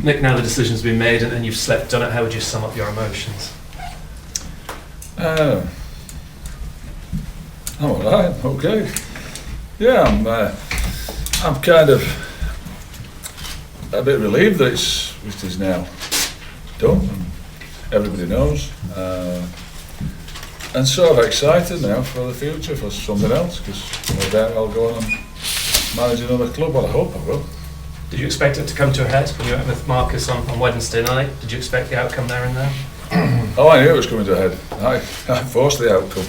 Mick, now the decision's been made and you've slept on it, how would you sum up your emotions? I'm alright, okay. Yeah, I'm kind of a bit relieved that it is now done and everybody knows. And sort of excited now for the future, for something else, because no doubt I'll go on and manage another club. Well, I hope I will. Did you expect it to come to a head when you went with Marcus on Wednesday night? Did you expect the outcome there and then? Oh, I knew it was coming to a head. I forced the outcome.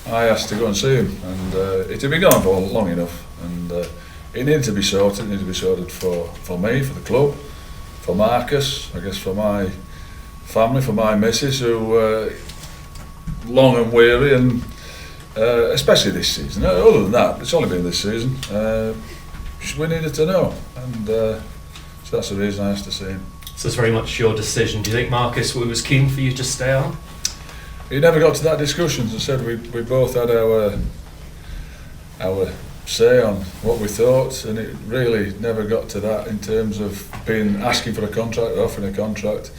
I asked to go and see him, and it had been going for long enough, and it needed to be sorted. It needed to be sorted for me, for the club, for Marcus, I guess for my family, for my missus, who long and weary, and especially this season. Other than that, it's only been this season. We needed to know, and so that's the reason I asked to see him. So it's very much your decision. Do you think Marcus was keen for you to stay on? He never got to that discussion. As I said, we both had our say on what we thought, and it really never got to that in terms of asking for a contract or offering a contract.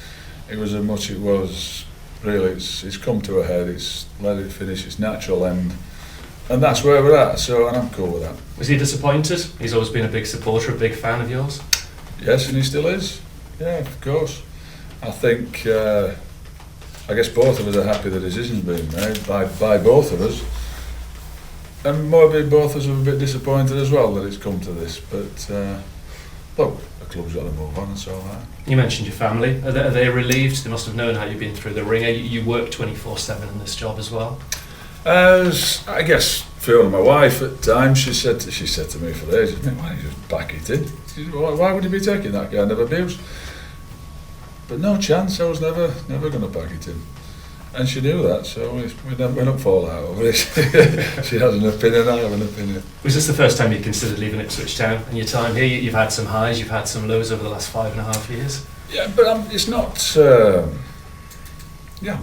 It was as much it was really it's come to a head. It's let it finish its natural end, and that's where we're at. So, and I'm cool with that. Was he disappointed? He's always been a big supporter, a big fan of yours. Yes, and he still is. Yeah, of course. I think I guess both of us are happy the decision's been made by both of us, and maybe both of us are a bit disappointed as well that it's come to this. But look, the club's got to move on, and so on. You mentioned your family. Are they relieved? They must have known how you've been through the ringer. You work 24/7 in this job as well. I guess Fiona, my wife, at times she said to me for ages, why don't you just back it in? She said, why would you be taking that kind of abuse? But no chance, I was never going to back it in. And she knew that, so we don't fall out over it. She has an opinion, I have an opinion. Was this the first time you considered leaving Ipswich Town in your time here? You've had some highs, you've had some lows over the last 5.5 years. Yeah, but it's not. I'm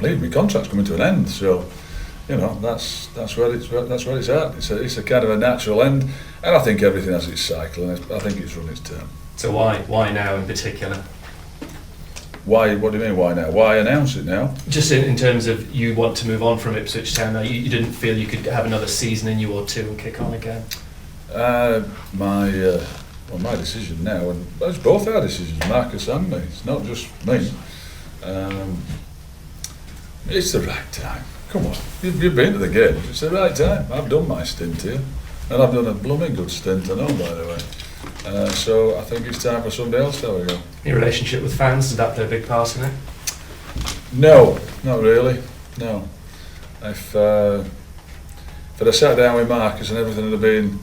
leaving. My contract's coming to an end, so you know that's where it's at. It's a kind of a natural end, and I think everything has its cycle, and I think it's run its term. So why now in particular? Why? What do you mean? Why now? Why announce it now? Just in terms of you want to move on from Ipswich Town now. You didn't feel you could have another season in you or two and kick on again. My decision now, and it's both our decisions, Marcus and me. It's not just me. It's the right time. Come on, you've been to the games. It's the right time. I've done my stint here, and I've done a blooming good stint, I know, by the way. So I think it's time for somebody else to have a go. Your relationship with fans, did that play a big part in it? No, not really. No. If I'd have sat down with Marcus and everything would have been,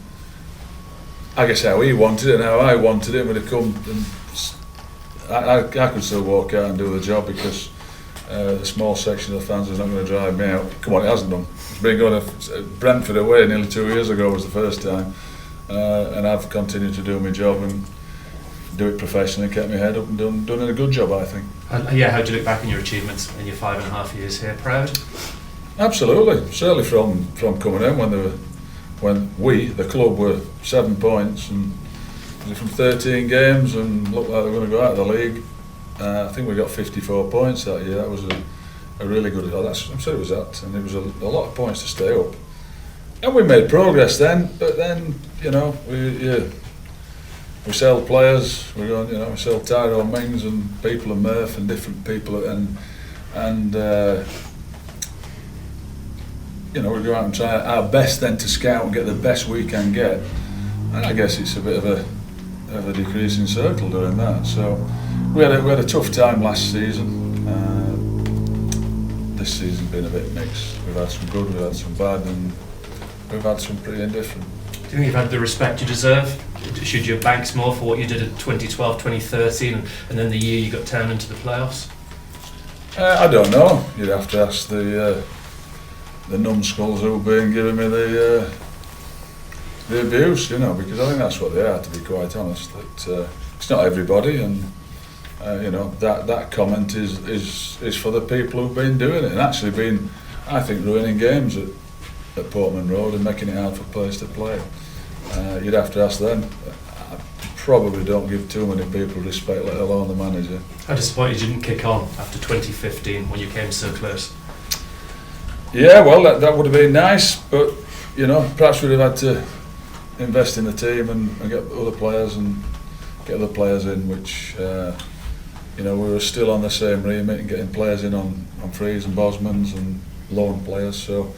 I guess, how he wanted it and how I wanted it, would have come, and I could still walk out and do the job because the small section of the fans is not going to drive me out. Come on, it hasn't done. It's been going to Brentford away nearly 2 years ago was the first time. And I've continued to do my job and do it professionally, kept my head up and done a good job, I think. How do you look back on your achievements in your 5.5 years here? Proud? Absolutely, certainly from coming in when we, the club, were 7 points and from 13 games and looked like they were going to go out of the league. I think we got 54 points that year. That was a really good. I'm sure it was that, and it was a lot of points to stay up. And we made progress then, but then we sell players. We sell Tyrone Mings and people and Murph and different people, and we go out and try our best then to scout and get the best we can get. And I guess it's a bit of a decreasing circle doing that. So we had a tough time last season. This season's been a bit mixed. We've had some good, we've had some bad, and we've had some pretty indifferent. Do you think you've had the respect you deserve? Should you have banked more for what you did in 2012, 2013, and then the year you got turned into the playoffs? I don't know. You'd have to ask the numbskulls who've been giving me the abuse, because I think that's what they are, to be quite honest. That it's not everybody, and that comment is for the people who've been doing it and actually been, I think, ruining games at Portman Road and making it hard for players to play. You'd have to ask them. probably don't give too many people respect, let alone the manager. How disappointed you didn't kick on after 2015 when you came so close? Yeah, well, that would have been nice, but you know, perhaps we'd have had to invest in the team and get other players and get other players in, which you know, we were still on the same remit and getting players in on frees and Bosmans and loan players, so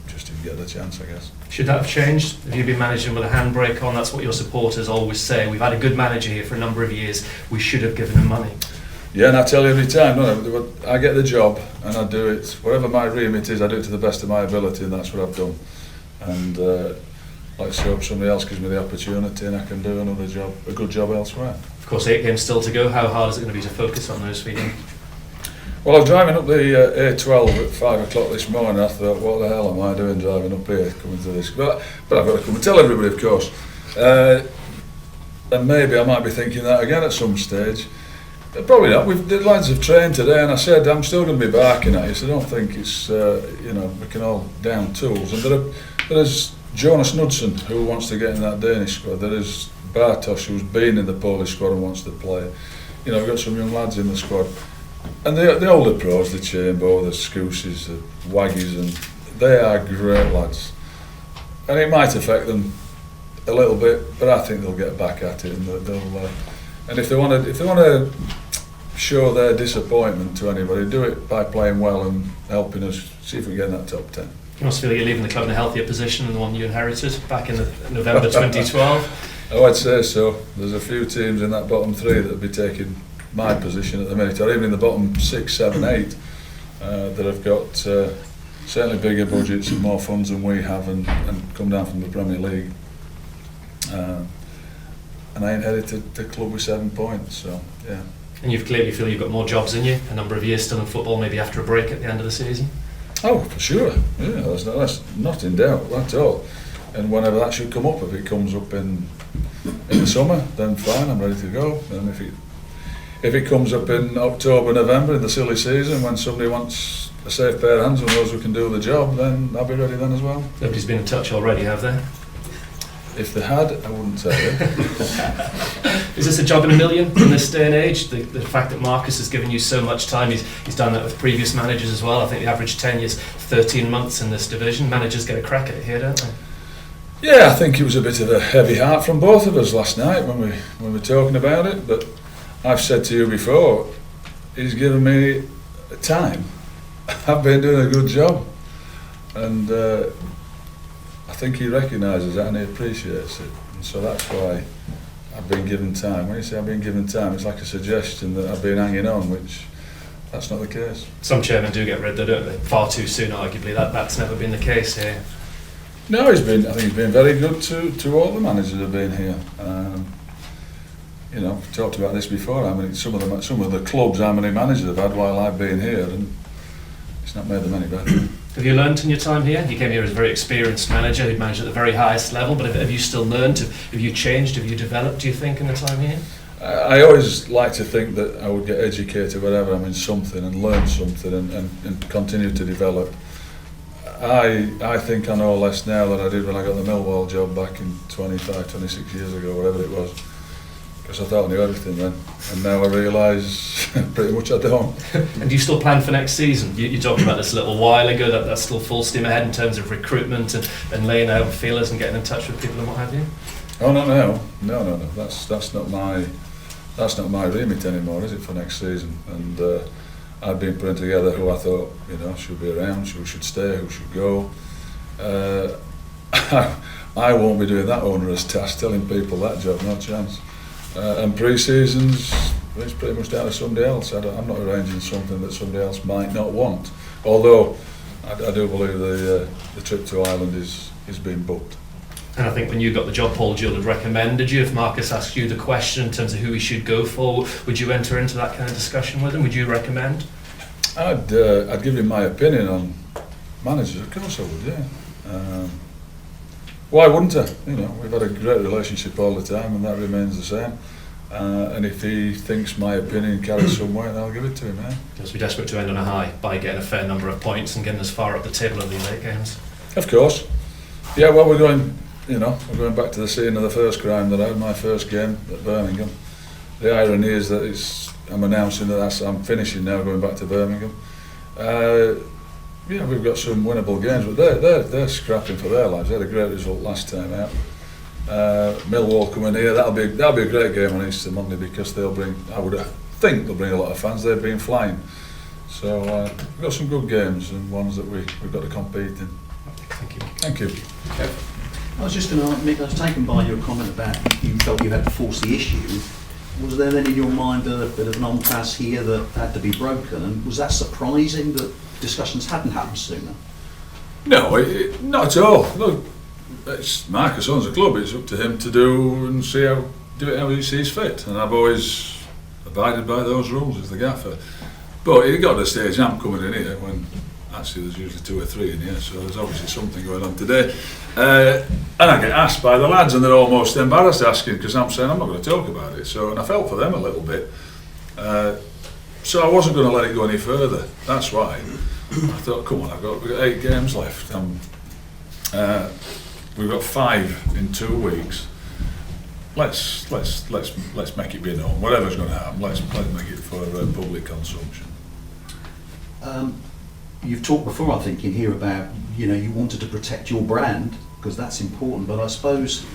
just didn't get the chance, I guess. Should that have changed? Have you been managing with a handbrake on? That's what your supporters always say. We've had a good manager here for a number of years. We should have given him money. Yeah, and I tell you every time, no, I get the job and I do it, whatever my remit is, I do it to the best of my ability, and that's what I've done. And let's hope somebody else gives me the opportunity and I can do another job, a good job elsewhere. Of course, 8 games still to go. How hard is it going to be to focus on those for you? Well, I was driving up the A12 at 5 o'clock this morning. I thought, what the hell am I doing driving up here, coming to this? But I've got to come and tell everybody, of course. And maybe I might be thinking that again at some stage. Probably not. The lads have trained today, and I said I'm still going to be barking at you, so I don't think it's, you know, we can all down tools. And there's Jonas Knudsen, who wants to get in that Danish squad. There is Bartosz, who's been in the Polish squad and wants to play. You know, we've got some young lads in the squad. And the older pros, the Chamber, the Scooses, the Waggies, and they are great lads. And it might affect them a little bit, but I think they'll get back at it, and they'll. And if they want to show their disappointment to anybody, do it by playing well and helping us see if we get in that top 10. You must feel you're leaving the club in a healthier position than the one you inherited back in November 2012. Oh, I'd say so. There's a few teams in that bottom 3 that would be taking my position at the minute, or even in the bottom 6, 7, 8, that have got certainly bigger budgets and more funds than we have, and come down from the Premier League. And I inherited the club with 7 points, so yeah. And you've clearly feel you've got more jobs in you, a number of years still in football, maybe after a break at the end of the season? Oh, for sure. Yeah, that's not in doubt at all. And whenever that should come up, if it comes up in the summer, then fine, I'm ready to go. And if it comes up in October, November, in the silly season, when somebody wants a safe pair of hands and knows we can do the job, then I'll be ready then as well. Nobody's been in touch already, have they? If they had, I wouldn't tell you. Is this a job in a million in this day and age? The fact that Marcus has given you so much time, he's done that with previous managers as well. I think the average tenure is 13 months in this division. Managers get a crack at it here, don't they? Yeah, I think it was a bit of a heavy heart from both of us last night when we were talking about it, but I've said to you before, he's given me time. I've been doing a good job, and I think he recognises that and he appreciates it, and so that's why I've been given time. When you say I've been given time, it's like a suggestion that I've been hanging on, which that's not the case. Some chairmen do get rid, though, don't they? Far too soon, arguably. That's never been the case here. No, I think he's been very good to all the managers that have been here. You know, we've talked about this before. I mean, some of the clubs, how many managers have had while I've been here, and it's not made them any better. Have you learnt in your time here? You came here as a very experienced manager who'd managed at the very highest level, but have you still learnt? Have you changed? Have you developed, do you think, in the time here? I always like to think that I would get educated wherever I'm in something and learn something and continue to develop. I think I know less now than I did when I got the Millwall job back in 25, 26 years ago, whatever it was. Because I thought I knew everything then, and now I realise pretty much I don't. And do you still plan for next season? You talked about this a little while ago, that's still full steam ahead in terms of recruitment and laying out feelers and getting in touch with people and what have you? Oh no. That's not my remit anymore, is it, for next season? And I've been putting together who I thought, you know, should be around, who should stay, who should go. I won't be doing that onerous task, telling people that job, no chance. And pre-seasons, it's pretty much down to somebody else. I'm not arranging something that somebody else might not want. Although I do believe the trip to Ireland is being booked. And I think when you got the job, Paul Jewell had recommended you. If Marcus asked you the question in terms of who he should go for, would you enter into that kind of discussion with him? Would you recommend? I'd give him my opinion on managers. Of course I would, yeah. Why wouldn't I? You know, we've had a great relationship all the time, and that remains the same. And if he thinks my opinion carries some weight, then I'll give it to him. Yeah. Just be desperate to end on a high by getting a fair number of points and getting as far up the table in the late games. Of course. Yeah. Well, we're going. I'm going back to the scene of the first crime that I had, my first game at Birmingham. The irony is that I'm announcing that I'm finishing now, going back to Birmingham. We've got some winnable games, but they're scrapping for their lives. They had a great result last time out. Millwall coming here, that'll be a great game on Easter Monday, because I would think they'll bring a lot of fans. They've been flying. So we've got some good games and ones that we've got to compete in. Thank you. I was just going to ask, Mick, I was taken by your comment about you felt you had to force the issue. Was there then in your mind a bit of an impasse here that had to be broken, and was that surprising that discussions hadn't happened sooner? No, not at all. Look, it's Marcus owns the club. It's up to him to do it how he sees fit, and I've always abided by those rules as the gaffer. But it got to the stage I'm coming in here when actually there's usually 2 or 3 in here, so there's obviously something going on today. And I get asked by the lads, and they're almost embarrassed asking, because I'm saying I'm not going to talk about it. So, and I felt for them a little bit. So I wasn't going to let it go any further. That's why I thought, come on, we've got 8 games left. We've got 5 in 2 weeks. Let's make it be known. Whatever's going to happen, let's make it for public consumption. You've talked before, I think, in here about, you wanted to protect your brand, because that's important, but I suppose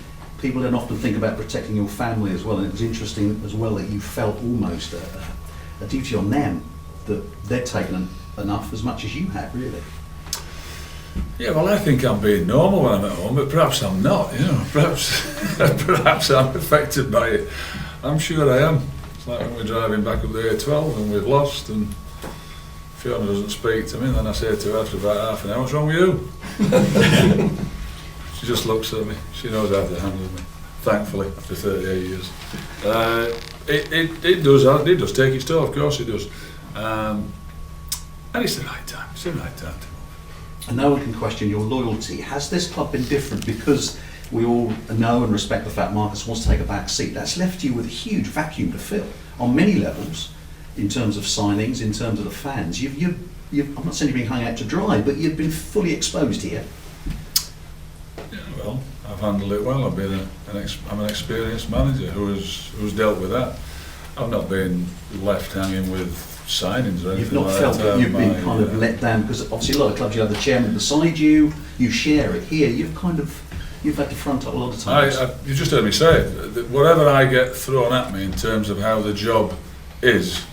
people don't often think about protecting your family as well, and it was interesting as well that you felt almost a duty on them, that they'd taken enough as much as you had, really. Yeah, well, I think I'm being normal when I'm at home, but perhaps I'm not, perhaps I'm affected by it. I'm sure I am. It's like when we're driving back up the A12 and we've lost, and Fiona doesn't speak to me, and then I say to her after about half an hour, "What's wrong with you?" She just looks at me. She knows how to handle me, thankfully, after 38 years. It does take its toll, of course it does. And it's the right time. It's the right time to move. And no one can question your loyalty. Has this club been different? Because we all know and respect the fact Marcus wants to take a back seat. That's left you with a huge vacuum to fill on many levels, in terms of signings, in terms of the fans. I'm not saying you're being hung out to dry, but you've been fully exposed here. Yeah, well, I've handled it well. I'm an experienced manager who's dealt with that. I've not been left hanging with signings or anything. You've not like felt that you've been kind of yeah. let down, because obviously a lot of clubs you have the chairman beside you, you share it. Here you've had to front up a lot of times. You just heard me say it. Whatever I get thrown at me in terms of how the job is,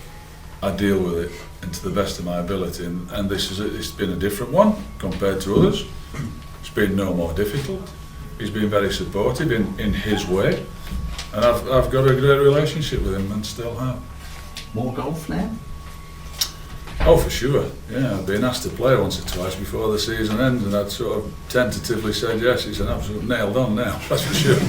I deal with it and to the best of my ability, and it's been a different one compared to others. It's been no more difficult. He's been very supportive in his way, and I've got a great relationship with him and still have. More golf now? Oh, for sure. Yeah, I've been asked to play once or twice before the season ends, and I'd sort of tentatively said yes. It's an absolute nailed on now, that's for sure.